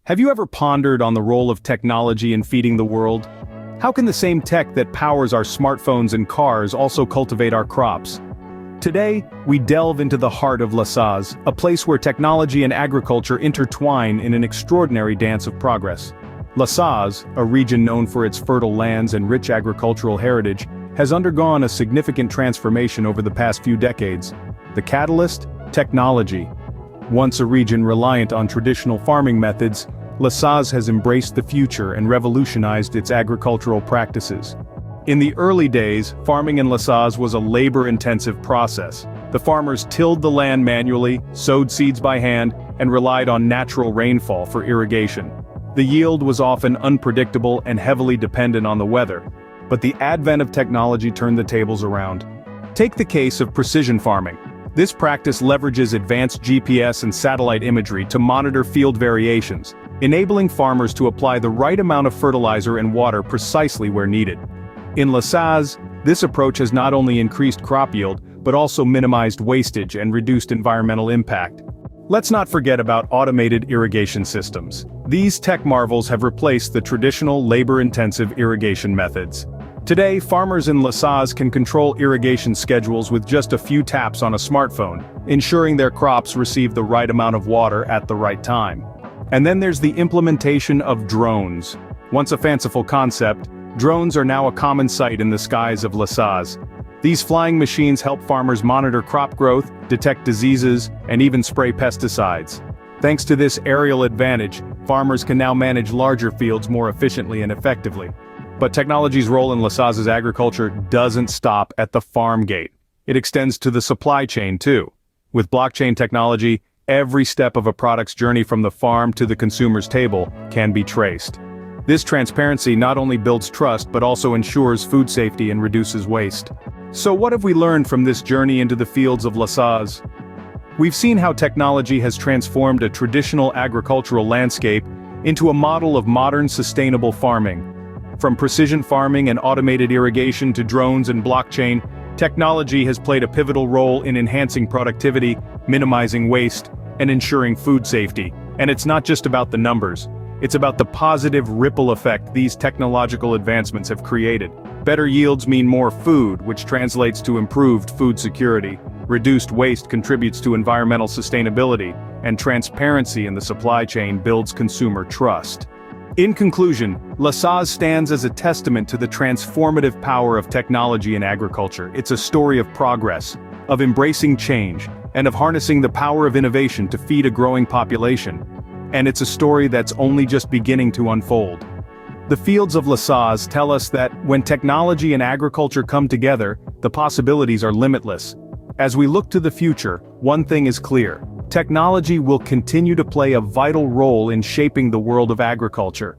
Have you ever pondered on the role of technology in feeding the world? How can the same tech that powers our smartphones and cars also cultivate our crops? Today, we delve into the heart of Lasaz, a place where technology and agriculture intertwine in an extraordinary dance of progress. Lasaz, a region known for its fertile lands and rich agricultural heritage, has undergone a significant transformation over the past few decades. The catalyst? Technology. Once a region reliant on traditional farming methods, Lasaz has embraced the future and revolutionized its agricultural practices. In the early days, farming in Lasaz was a labor-intensive process. The farmers tilled the land manually, sowed seeds by hand, and relied on natural rainfall for irrigation. The yield was often unpredictable and heavily dependent on the weather. But the advent of technology turned the tables around. Take the case of precision farming. This practice leverages advanced GPS and satellite imagery to monitor field variations, enabling farmers to apply the right amount of fertilizer and water precisely where needed. In Lasaz, this approach has not only increased crop yield, but also minimized wastage and reduced environmental impact. Let's not forget about automated irrigation systems. These tech marvels have replaced the traditional labor-intensive irrigation methods. Today, farmers in Lasaz can control irrigation schedules with just a few taps on a smartphone, ensuring their crops receive the right amount of water at the right time. And then there's the implementation of drones. Once a fanciful concept, drones are now a common sight in the skies of Lasaz. These flying machines help farmers monitor crop growth, detect diseases, and even spray pesticides. Thanks to this aerial advantage, farmers can now manage larger fields more efficiently and effectively. But technology's role in Lasaz's agriculture doesn't stop at the farm gate. It extends to the supply chain too. With blockchain technology, every step of a product's journey from the farm to the consumer's table can be traced. This transparency not only builds trust but also ensures food safety and reduces waste. So what have we learned from this journey into the fields of Lasaz? We've seen how technology has transformed a traditional agricultural landscape into a model of modern sustainable farming. From precision farming and automated irrigation to drones and blockchain, technology has played a pivotal role in enhancing productivity, minimizing waste, and ensuring food safety. And it's not just about the numbers. It's about the positive ripple effect these technological advancements have created. Better yields mean more food, which translates to improved food security. Reduced waste contributes to environmental sustainability, and transparency in the supply chain builds consumer trust. In conclusion, Lasaz stands as a testament to the transformative power of technology in agriculture. It's a story of progress, of embracing change, and of harnessing the power of innovation to feed a growing population. And it's a story that's only just beginning to unfold. The fields of Lasaz tell us that when technology and agriculture come together, the possibilities are limitless. As we look to the future, one thing is clear: technology will continue to play a vital role in shaping the world of agriculture.